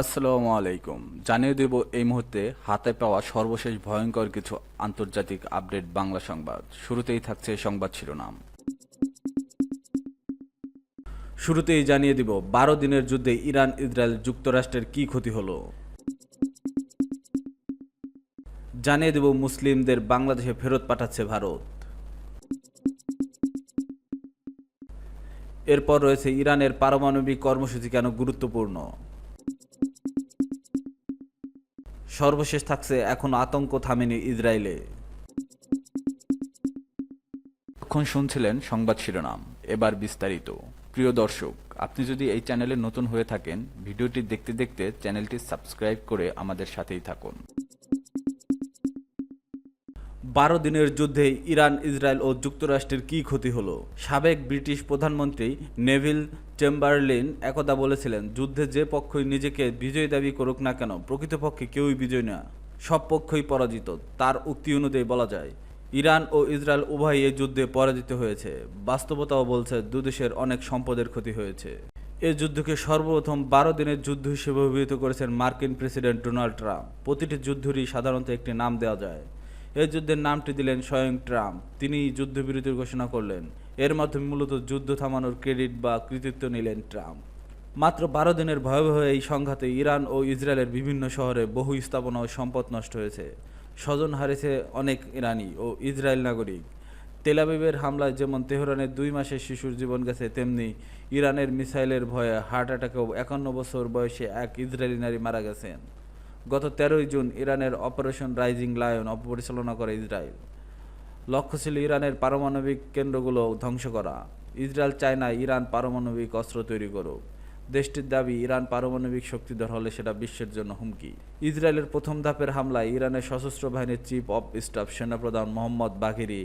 আসসালামু আলাইকুম। জানিয়ে দেব এই মুহূর্তে হাতে পাওয়া সর্বশেষ ভয়ঙ্কর কিছু আন্তর্জাতিক আপডেট বাংলা সংবাদ। শুরুতেই থাকছে সংবাদ শিরোনাম। শুরুতেই জানিয়ে দিব 12 দিনের যুদ্ধে ইরান ইসরায়েল যুক্তরাষ্ট্রের কি ক্ষতি হলো। জানিয়ে দেব মুসলিমদের বাংলাদেশে ফেরত পাঠাচ্ছে ভারত। এরপর রয়েছে ইরানের পারমাণবিক কর্মসূচি কেন গুরুত্বপূর্ণ। সর্বশেষ থাকছে এখনো আতঙ্ক থামেনি ইসরায়েলে। এখন শুনছিলেন সংবাদ শিরোনাম, এবার বিস্তারিত। প্রিয় দর্শক, আপনি যদি এই চ্যানেলে নতুন হয়ে থাকেন, ভিডিওটি দেখতে দেখতে চ্যানেলটি সাবস্ক্রাইব করে আমাদের সাথেই থাকুন। 12 দিনের যুদ্ধে ইরান ইসরায়েল ও যুক্তরাষ্ট্রের কী ক্ষতি হলো। সাবেক ব্রিটিশ প্রধানমন্ত্রী নেভিল চেম্বারলিন একদা বলেছিলেন, যুদ্ধে যে পক্ষই নিজেকে বিজয়ী দাবি করুক না কেন, প্রকৃতপক্ষে কেউই বিজয়ী না, সব পক্ষই পরাজিত। তার উক্তি অনুযায়ী বলা যায় ইরান ও ইসরায়েল উভয়ই এই যুদ্ধে পরাজিত হয়েছে। বাস্তবতাও বলছে দুদেশের অনেক সম্পদের ক্ষতি হয়েছে। এই যুদ্ধকে সর্বপ্রথম 12 দিনের যুদ্ধ হিসেবে অভিহিত করেছেন মার্কিন প্রেসিডেন্ট ডোনাল্ড ট্রাম্প। প্রতিটি যুদ্ধেরই সাধারণত একটি নাম দেওয়া যায়। এই যুদ্ধের নামটি দিলেন স্বয়ং ট্রাম্প। তিনি যুদ্ধবিরতির ঘোষণা করলেন। এর মাধ্যমে মূলত যুদ্ধ থামানোর ক্রেডিট বা কৃতিত্ব নিলেন ট্রাম্প। মাত্র 12 দিনের ভয়াবহ এই সংঘাতে ইরান ও ইসরায়েলের বিভিন্ন শহরে বহু স্থাপনা ও সম্পদ নষ্ট হয়েছে। স্বজন হারিয়েছে অনেক ইরানি ও ইসরায়েল নাগরিক। তেল আবিবের হামলায় যেমন তেহরানের 2 মাসের শিশুর জীবন গেছে, তেমনি ইরানের মিসাইলের ভয়ে হার্ট অ্যাটাকেও 51 বছর বয়সে এক ইসরায়েলি নারী মারা গেছেন। গত 13 জুন ইরানের অপারেশন রাইজিং লায়ন পরিচালনা করে ইসরায়েল। লক্ষ্য ছিল ইরানের পারমাণবিক কেন্দ্রগুলো ধ্বংস করা। ইসরায়েল চায় না ইরান পারমাণবিক অস্ত্র তৈরি করুক। দেশটির দাবি, ইরান পারমাণবিক শক্তিধর হলে সেটা বিশ্বের জন্য হুমকি। ইসরায়েলের প্রথম ধাপের হামলায় ইরানের সশস্ত্র বাহিনীর চিফ অব স্টাফ সেনাপ্রধান মোহাম্মদ বাঘেরি,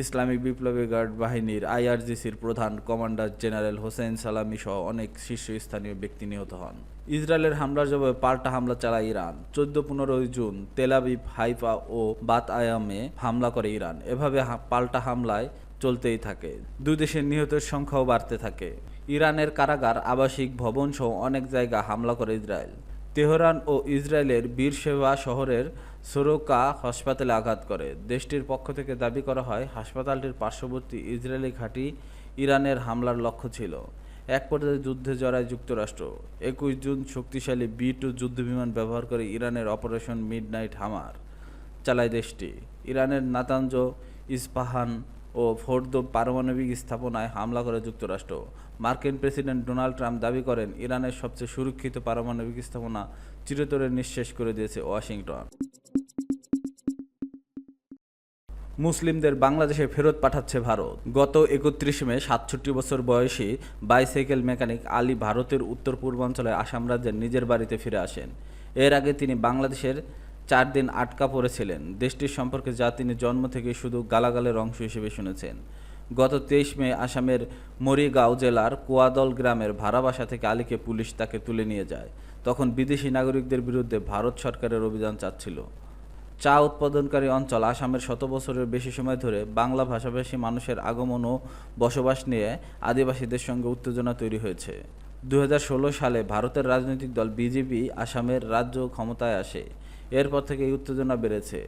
ইসলামিক বিপ্লবী গার্ড বাহিনীর আইআরজিসির প্রধান কমান্ডার জেনারেল হোসেন সালামি সহ অনেক শীর্ষস্থানীয় ব্যক্তি নিহত হন। ইসরায়েলের হামলার জবাবে পাল্টা হামলা চালায় ইরান। 14-15 জুন তেল আবিব, হাইফা ও বাত আয়ামে হামলা করে ইরান। এভাবে পাল্টা হামলায় চলতেই থাকে। দুই দেশের নিহতের সংখ্যাও বাড়তে থাকে। ইরানের কারাগার, আবাসিক ভবন সহ অনেক জায়গা হামলা করে ইসরায়েল। তেহরান ও ইসরায়েলের বীরশেবা শহরের সোরোকা হাসপাতালে আঘাত করে। দেশটির পক্ষ থেকে দাবি করা হয়, হাসপাতালটির পার্শ্ববর্তী ইসরায়েলি ঘাঁটি ইরানের হামলার লক্ষ্য ছিল। এক পর্যায়ে যুদ্ধে জড়ায় যুক্তরাষ্ট্র। 21 জুন শক্তিশালী B-2 যুদ্ধবিমান ব্যবহার করে ইরানের অপারেশন মিডনাইট হামার চালায় দেশটি। ইরানের নাতাঞ্জ, ইস্পাহান ও ফোর্দো পারমাণবিক স্থাপনায় হামলা করে যুক্তরাষ্ট্র। মার্কিন প্রেসিডেন্ট ডোনাল্ড ট্রাম্প দাবি করেন, ইরানের সবচেয়ে সুরক্ষিত পারমাণবিক স্থাপনা চিরতরে নিঃশেষ করে দিয়েছে ওয়াশিংটন। মুসলিমদের বাংলাদেশে ফেরত পাঠাচ্ছে ভারত। গত 31 মে 67 বছর বয়সী বাইসাইকেল মেকানিক আলী ভারতের উত্তর পূর্বাঞ্চলে আসাম রাজ্যের নিজের বাড়িতে ফিরে আসেন। এর আগে তিনি বাংলাদেশের 4 দিন আটকা পড়েছিলেন। দেশটির সম্পর্কে যা তিনি জন্ম থেকে শুধু গালাগালের অংশ হিসেবে শুনেছেন। গত 23 মে আসামের মরিগাঁও জেলার কুয়াদল গ্রামের ভাড়া বাসা থেকে আলীকে পুলিশ তাকে তুলে নিয়ে যায়। তখন বিদেশি নাগরিকদের বিরুদ্ধে ভারত সরকারের অভিযান চাচ্ছিল। চা উৎপাদনকারী অঞ্চল আসামের 100 বছরের বেশি সময় ধরে বাংলা ভাষাভাষী মানুষের আগমন ও বসবাস নিয়ে আদিবাসীদের সঙ্গে উত্তেজনা তৈরি হয়েছে। 2016 সালে ভারতের রাজনৈতিক দল বিজেপি আসামের রাজ্য ক্ষমতায় আসে। এরপর থেকে এই উত্তেজনা বেড়েছে।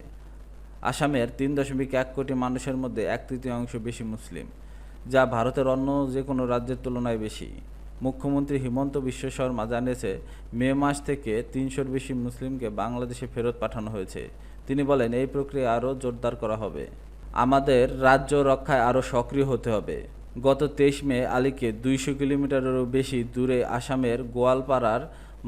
আসামের 3.1 কোটি মানুষের মধ্যে 1/3 বেশি মুসলিম, যা ভারতের অন্য যে কোনো রাজ্যের তুলনায় বেশি। মুখ্যমন্ত্রী হিমন্ত বিশ্ব শর্মা জানিয়েছে, মে মাস থেকে 300-র বেশি মুসলিমকে বাংলাদেশে ফেরত পাঠানো হয়েছে। তিনি বলেন, এই প্রক্রিয়া আরও জোরদার করা হবে। আমাদের রাজ্য রক্ষায় আরও সক্রিয় হতে হবে। গত 23 মে আলীকে 200 কিলোমিটারেরও বেশি দূরে আসামের গোয়ালপাড়ার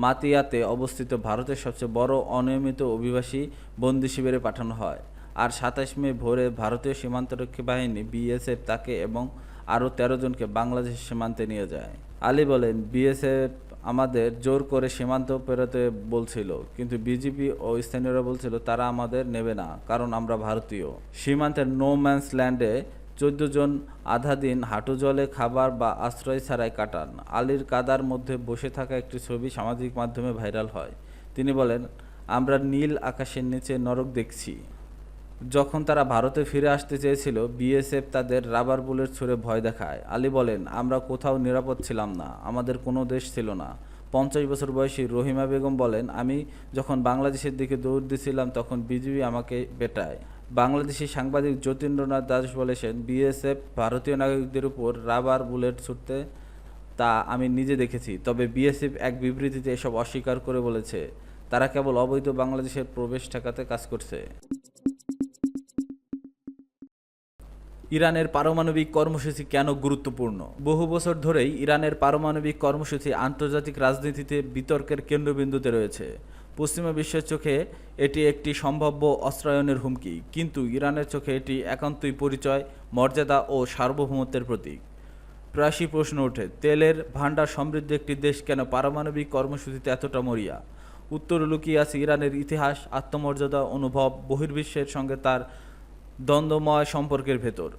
মাতিয়াতে অবস্থিত ভারতের সবচেয়ে বড় অনিয়মিত অভিবাসী বন্দি শিবিরে পাঠানো হয়। আর 27 মে ভোরে ভারতীয় সীমান্তরক্ষী বাহিনী বিএসএফ তাকে এবং আরও 13 জনকে বাংলাদেশ সীমান্তে নিয়ে যায়। আলী বলেন, বিএসএফ আমাদের জোর করে সীমান্ত পেরোতে বলছিল, কিন্তু বিজেপি ও স্থানীয়রা বলছিল তারা আমাদের নেবে না, কারণ আমরা ভারতীয়। সীমান্তের নো ম্যানস ল্যান্ডে 14 জন আধা দিন হাঁটু জলে খাবার বা আশ্রয় ছাড়াই কাটান। আলীর কাদার মধ্যে বসে থাকা একটি ছবি সামাজিক মাধ্যমে ভাইরাল হয়। তিনি বলেন, আমরা নীল আকাশের নিচে নরক দেখছি। যখন তারা ভারতে ফিরে আসতে চেয়েছিল, বিএসএফ তাদের রাবার বুলেট ছুড়ে ভয় দেখায়। আলী বলেন, আমরা কোথাও নিরাপদ ছিলাম না, আমাদের কোনো দেশ ছিল না। 50 বছর বয়সী রহিমা বেগম বলেন, আমি যখন বাংলাদেশের দিকে দৌড় দিয়েছিলাম তখন বিজিবি আমাকে পেটায়। বাংলাদেশি সাংবাদিক যতীন্দ্রনাথ দাস বলেছেন, বিএসএফ ভারতীয় নাগরিকদের উপর রাবার বুলেট ছুটতে তা আমি নিজে দেখেছি। তবে বিএসএফ এক বিবৃতিতে এসব অস্বীকার করে বলেছে, তারা কেবল অবৈধ বাংলাদেশের প্রবেশ ঠেকাতে কাজ করছে। ইরানের পারমাণবিক কর্মসূচি কেন গুরুত্বপূর্ণ? বহু বছর ধরেই ইরানের পারমাণবিক কর্মসূচি আন্তর্জাতিক রাজনীতিতে বিতর্কের কেন্দ্রবিন্দুতে রয়েছে। পশ্চিমা বিশ্বের চোখে এটি একটি সম্ভাব্য অস্ত্রায়নের হুমকি, কিন্তু ইরানের চোখে এটি একান্তই পরিচয়, মর্যাদা ও সার্বভৌমত্বের প্রতীক। প্রায়শই প্রশ্ন ওঠে, তেলের ভাণ্ডার সমৃদ্ধ একটি দেশ কেন পারমাণবিক কর্মসূচিতে এতটা মরিয়া? উত্তরে লুকিয়ে আছে ইরানের ইতিহাস, আত্মমর্যাদা, অনুভব, বহির্বিশ্বের সঙ্গে তার দ্বন্দ্বময় সম্পর্কের ভেতর।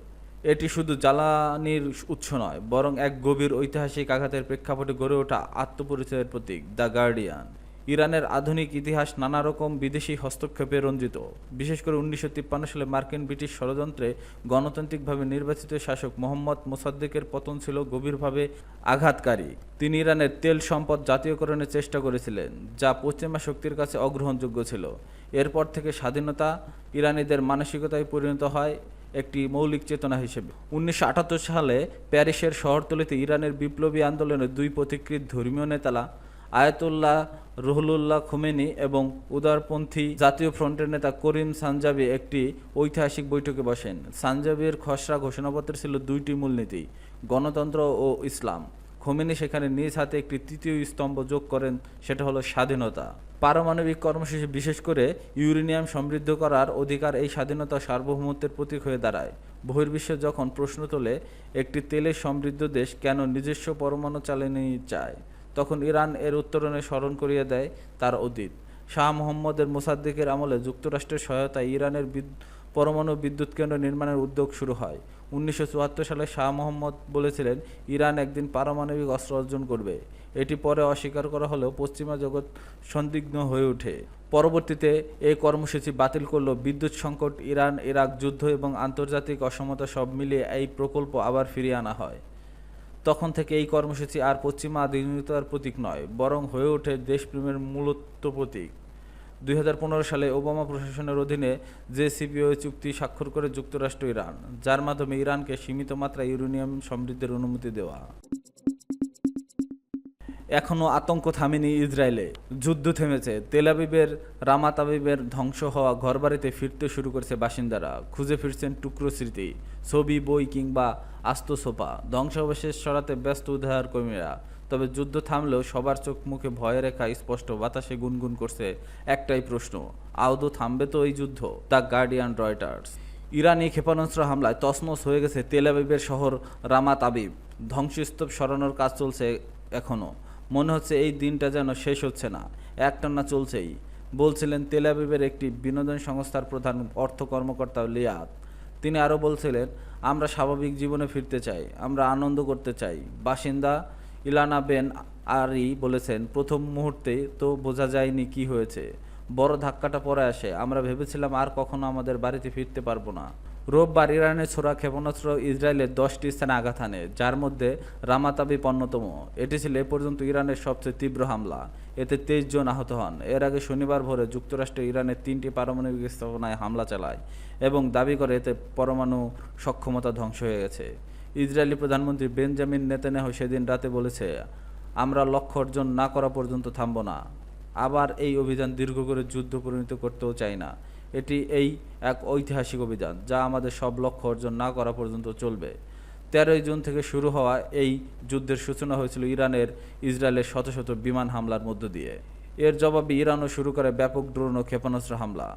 এটি শুধু জ্বালানির উৎস নয়, বরং এক গভীর ঐতিহাসিক আঘাতের প্রেক্ষাপটে গড়ে ওঠা আত্মপরিচয়ের প্রতীক। The guardian. ইরানের আধুনিক ইতিহাস নানা রকম বিদেশি হস্তক্ষেপে রঞ্জিত। বিশেষ করে 1953 সালে মার্কিন ব্রিটিশ ষড়যন্ত্রে গণতান্ত্রিকভাবে নির্বাচিত শাসক মোহাম্মদ মোসাদ্দেকের পতন ছিল গভীরভাবে আঘাতকারী। তিনি ইরানের তেল সম্পদ জাতীয়করণের চেষ্টা করেছিলেন, যা পশ্চিমা শক্তির কাছে অগ্রহণযোগ্য ছিল। এরপর থেকে স্বাধীনতা ইরানিদের মানসিকতায় পরিণত হয় একটি মৌলিক চেতনা হিসেবে। 1978 সালে প্যারিসের শহরতলিতে ইরানের বিপ্লবী আন্দোলনের দুই পথিকৃৎ ধর্মীয় নেতারা আয়াতুল্লাহ রুহুল্লাহ খোমেনি এবং উদারপন্থী জাতীয় ফ্রন্টের নেতা করিম সানজাবি একটি ঐতিহাসিক বৈঠকে বসেন। সানজাবির খসড়া ঘোষণাপত্রে ছিল দুইটি মূলনীতি, গণতন্ত্র ও ইসলাম। খোমেনি সেখানে নিজ হাতে একটি তৃতীয় স্তম্ভ যোগ করেন, সেটা হলো স্বাধীনতা। পারমাণবিক কর্মসূচি, বিশেষ করে ইউরেনিয়াম সমৃদ্ধ করার অধিকার, এই স্বাধীনতা সার্বভৌমত্বের প্রতীক হয়ে দাঁড়ায়। বহির্বিশ্ব যখন প্রশ্ন তোলে একটি তেলের সমৃদ্ধ দেশ কেন নিজস্ব পরমাণু জ্বালানি চায়, তখন ইরান এর উত্তরণে স্মরণ করিয়ে দেয় তার অতীত। শাহ মোহাম্মদের মোসাদ্দেকের আমলে যুক্তরাষ্ট্রের সহায়তায় ইরানের পরমাণু বিদ্যুৎ কেন্দ্র নির্মাণের উদ্যোগ শুরু হয়। 1974 সালে শাহ মোহাম্মদ বলেছিলেন, ইরান একদিন পারমাণবিক অস্ত্র অর্জন করবে। এটি পরে অস্বীকার করা হলেও পশ্চিমা জগৎ সন্দিগ্ধ হয়ে ওঠে। পরবর্তীতে এই কর্মসূচি বাতিল করল বিদ্যুৎ সংকট, ইরান ইরাক যুদ্ধ এবং আন্তর্জাতিক অসমতা সব মিলিয়ে এই প্রকল্প আবার ফিরিয়ে আনা হয়। তখন থেকে এই কর্মসূচি আর পশ্চিমা আধুনিকতার প্রতীক নয়, বরং হয়ে ওঠে দেশপ্রেমের মূলত প্রতীক। 2015 সালে ওবামা প্রশাসনের অধীনে জেসিপিওএ চুক্তি স্বাক্ষর করে যুক্তরাষ্ট্র ইরান, যার মাধ্যমে ইরানকে সীমিত মাত্রায় ইউরেনিয়াম সমৃদ্ধের অনুমতি দেওয়া। এখনও আতঙ্ক থামেনি ইসরায়েলে। যুদ্ধ থেমেছে, তেল আবিবের রামাত আবিবের ধ্বংস হওয়া ঘরবাড়িতে ফিরতে শুরু করেছে বাসিন্দারা। খুঁজে ফিরছেন টুকরো স্মৃতি, ছবি, বই কিংবা আস্ত সোফা। ধ্বংসাবশেষ সরাতে ব্যস্ত উদ্ধার কর্মীরা। তবে যুদ্ধ থামলেও সবার চোখ মুখে ভয় রেখা স্পষ্ট। বাতাসে গুনগুন করছে একটাই প্রশ্ন, আদৌ থামবে তো এই যুদ্ধ? The guardian, Reuters. ইরানি ক্ষেপণাস্ত্র হামলায় তছনছ হয়ে গেছে তেল আবিবের শহর রামাত আবিব। ধ্বংসস্তূপ সরানোর কাজ চলছে এখনও। মনে হচ্ছে এই দিনটা যেন শেষ হচ্ছে না, একটানা চলছেই, বলছিলেন তেল আবিবের একটি বিনোদন সংস্থার প্রধান অর্থ কর্মকর্তা লিয়াত। তিনি আরও বলছিলেন, আমরা স্বাভাবিক জীবনে ফিরতে চাই, আমরা আনন্দ করতে চাই। বাসিন্দা ইলানা বেন আরি বলেছেন, প্রথম মুহূর্তে তো বোঝা যায়নি কি হয়েছে, বড় ধাক্কাটা পরে আসে। আমরা ভেবেছিলাম আর কখনো আমাদের বাড়িতে ফিরতে পারবো না। রোববার ইরানের ছোড়া ক্ষেপণাস্ত্র ইসরায়েলের 10টি স্থানে আঘাত হানে, যার মধ্যে রামাত আবিব অন্যতম। এটি ছিল এ পর্যন্ত ইরানের সবচেয়ে তীব্র হামলা। এতে 23 জন আহত হন। এর আগে শনিবার ভোরে যুক্তরাষ্ট্র ইরানের 3টি পারমাণবিক স্থাপনায় হামলা চালায় এবং দাবি করে এতে পরমাণু সক্ষমতা ধ্বংস হয়ে গেছে। ইসরায়েলি প্রধানমন্ত্রী বেঞ্জামিন নেতানিয়াহু সেদিন রাতে বলেছে, আমরা লক্ষ্য অর্জন না করা পর্যন্ত থামব না। আবার এই অভিযান দীর্ঘ করে যুদ্ধ পরিণত করতেও চাই না। এটি এক ঐতিহাসিক অভিযান, যা আমাদের সব লক্ষ্য অর্জন না করা পর্যন্ত চলবে। 13 জুন থেকে শুরু হওয়া এই যুদ্ধের সূচনা হয়েছিল ইসরায়েলের শত শত বিমান হামলার মধ্য দিয়ে। এর জবাবে ইরানও শুরু করে ব্যাপক ড্রোন ও ক্ষেপণাস্ত্র হামলা,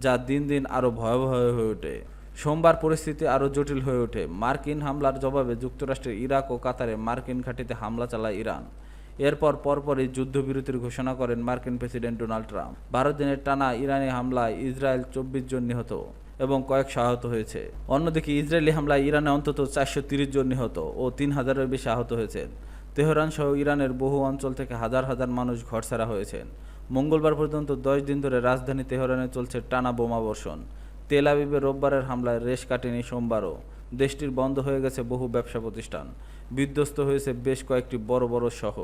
যা দিন দিন আরও ভয়াবহ হয়ে ওঠে। সোমবার পরিস্থিতি আরও জটিল হয়ে ওঠে। মার্কিন হামলার জবাবে যুক্তরাষ্ট্রের ইরাক ও কাতারে মার্কিন ঘাঁটিতে হামলা চালায় ইরান। এরপর পরপরই যুদ্ধবিরতির ঘোষণা করেন মার্কিন প্রেসিডেন্ট ডোনাল্ড ট্রাম্প। 12 দিনের টানা ইরানি হামলায় ইসরায়েল 24 জন নিহত এবং কয়েকশো আহত হয়েছে। অন্যদিকে ইসরায়েলি হামলায় ইরানে অন্তত 430 জন নিহত ও 3000-এর বেশি আহত হয়েছেন। তেহরান সহ ইরানের বহু অঞ্চল থেকে হাজার হাজার মানুষ ঘরছাড়া হয়েছেন। মঙ্গলবার পর্যন্ত 10 দিন ধরে রাজধানী তেহরানে চলছে টানা বোমাবর্ষণ। তেল আবিবে রোববারের হামলায় রেশ কাটেনি সোমবারও। দেশটির বন্ধ হয়ে গেছে বহু ব্যবসা প্রতিষ্ঠান, বিধ্বস্ত হয়েছে বেশ কয়েকটি বড় বড় শহর।